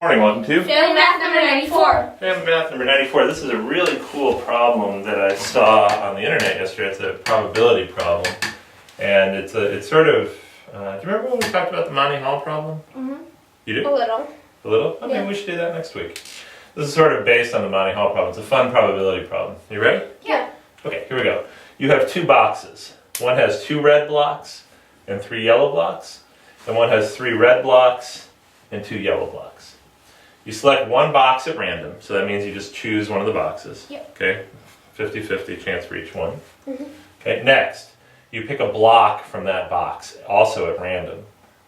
Morning, welcome to Family Math number 94. Family Math number 94. This is a really cool problem that I saw on the internet yesterday. It's a probability problem, and it's sort of. Do you remember when we talked about the Monty Hall problem? Mm-hmm. You do? A little. A little? Oh, maybe we should do that next week. This is sort of based on the Monty Hall problem. It's a fun probability problem. You ready? Yeah. Okay, here we go. You have two boxes. One has 2 red blocks and 3 yellow blocks, and one has 3 red blocks and 2 yellow blocks. You select one box at random, so that means you just choose one of the boxes. Yep. Okay, 50-50 chance for each one. Mm-hmm. Okay, next, you pick a block from that box, also at random,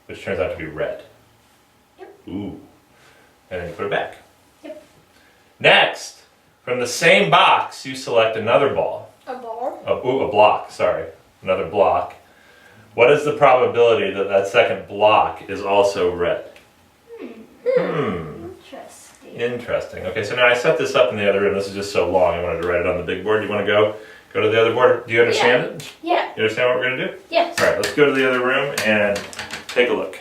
which turns out to be red. Yep. Ooh. And then you put it back. Yep. Next, from the same box, you select another ball. A ball. A block, sorry. Another block. What is the probability that that second block is also red? Interesting. Interesting. Okay, so now I set this up in the other room. This is just so long, I wanted to write it on the big board. Do you want to go to the other board? Do you understand it? Yeah. You understand what we're going to do? Yes. All right, let's go to the other room and take a look.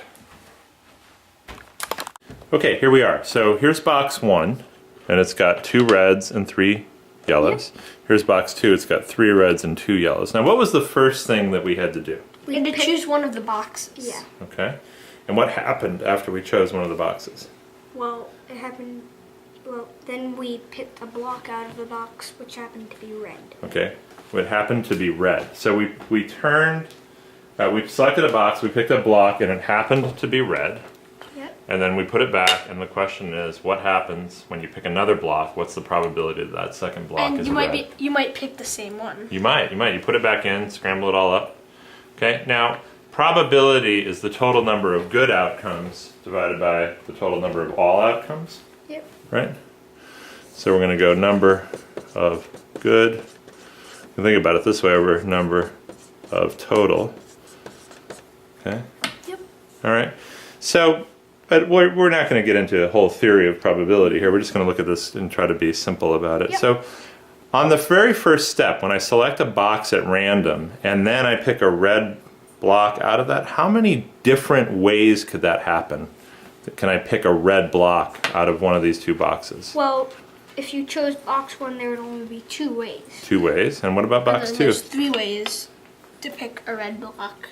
Okay, here we are. So here's box 1, and it's got 2 reds and 3 yellows. Here's box 2, it's got 3 reds and 2 yellows. Now, what was the first thing that we had to do? We had to choose one of the boxes. Yeah. Okay. And what happened after we chose one of the boxes? Well, it happened. Well, then we picked a block out of the box, which happened to be red. Okay. What happened to be red? So we turned. We selected a box. We picked a block, and it happened to be red. Yep. And then we put it back, and the question is, what happens when you pick another block? What's the probability that that second block And is you red? you might pick the same one. You might. You put it back in, scramble it all up. Okay. Now, probability is the total number of good outcomes divided by the total number of all outcomes. Yep. Right? So we're going to go number of good. You can think about it this way over number of total. Okay? Yep. All right. So, but we're not going to get into a whole theory of probability here. We're just going to look at this and try to be simple about it. Yep. So, on the very first step, when I select a box at random and then I pick a red block out of that, how many different ways could that happen? Can I pick a red block out of one of these 2 boxes? Well, if you chose box 1, there would only be 2 ways. 2 ways. And what about box 2? There's 3 ways to pick a red block.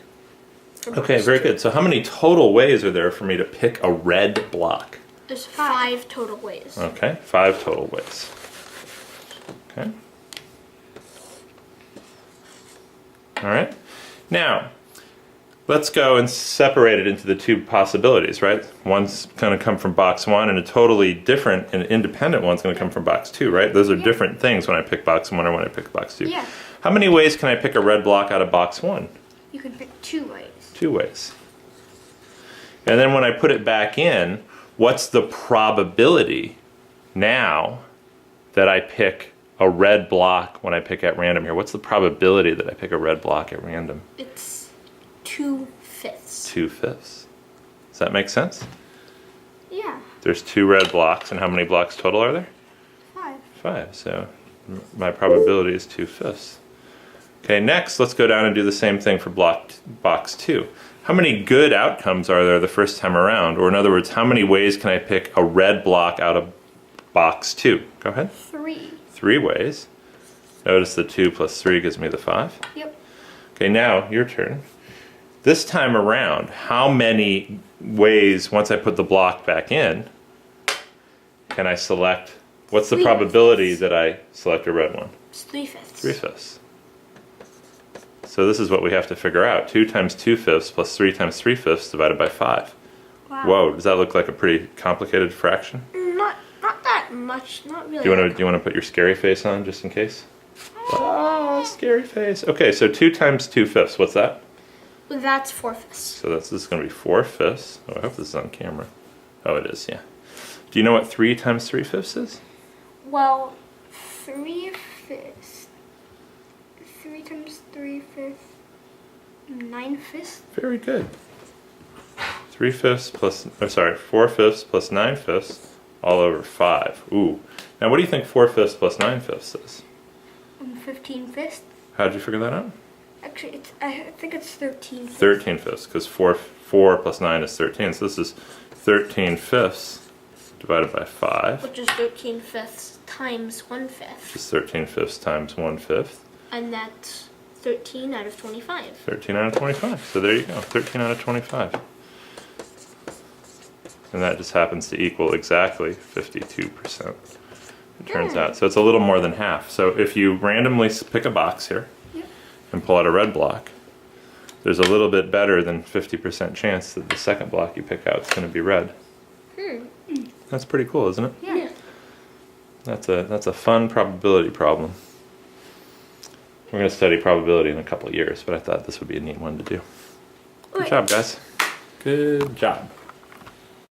Okay, very good. So how many total ways are there for me to pick a red block? There's 5 total ways. Okay, 5 total ways. Okay. All right. Now, let's go and separate it into the 2 possibilities, right? One's going to come from box 1, and a totally different and independent one's going to come from box 2, right? Those are different things when I pick box 1 or when I pick box 2. Yeah. How many ways can I pick a red block out of box 1? You can pick 2 ways. 2 ways. And then when I put it back in, what's the probability now that I pick a red block when I pick at random here? What's the probability that I pick a red block at random? It's 2/5. 2/5. Does that make sense? Yeah. There's 2 red blocks, and how many blocks total are there? 5. 5. So my probability is 2/5. Okay, next let's go down and do the same thing for box 2. How many good outcomes are there the first time around? Or in other words, how many ways can I pick a red block out of box 2? Go ahead. 3. 3 ways. Notice the 2 plus 3 gives me the 5. Yep. Okay, now your turn. This time around, how many ways, once I put the block back in, can I select? What's the 3/5. probability that I select a red one? It's 3/5. 3/5. So this is what we have to figure out. 2 times 2/5 plus 3 times 3/5 divided by 5. Wow. Whoa, does that look like a pretty complicated fraction? Not that much. Not really. Do you want to put your scary face on just in case? Oh, scary face. Okay, so 2 times 2/5, what's that? Well, that's 4/5. So this is going to be 4/5. Oh, I hope this is on camera. Oh, it is, yeah. Do you know what 3 times 3/5 is? Well, 3/5. 3 times 3/5. 9/5. Very good. 3/5 plus, 4/5 plus 9/5 all over 5. Ooh. Now what do you think 4/5 plus 9/5 is? 15/5. How did you figure that out? Actually, I think it's 13/5. 13/5, because 4 plus 9 is 13, so this is 13/5 divided by 5, Which is 13/5 times 1/5. which is 13/5 times 1/5. And that's 13 out of 25. 13 out of 25. So there you go, 13 out of 25. And that just happens to equal exactly 52%. It turns out. So it's a little more than half. So if you randomly pick a box here and pull out a red block, there's a little bit better than 50% chance that the second block you pick out is going to be red. That's pretty cool, isn't it? Yeah. That's a fun probability problem. We're going to study probability in a couple of years, but I thought this would be a neat one to do. Good job, guys. Good job.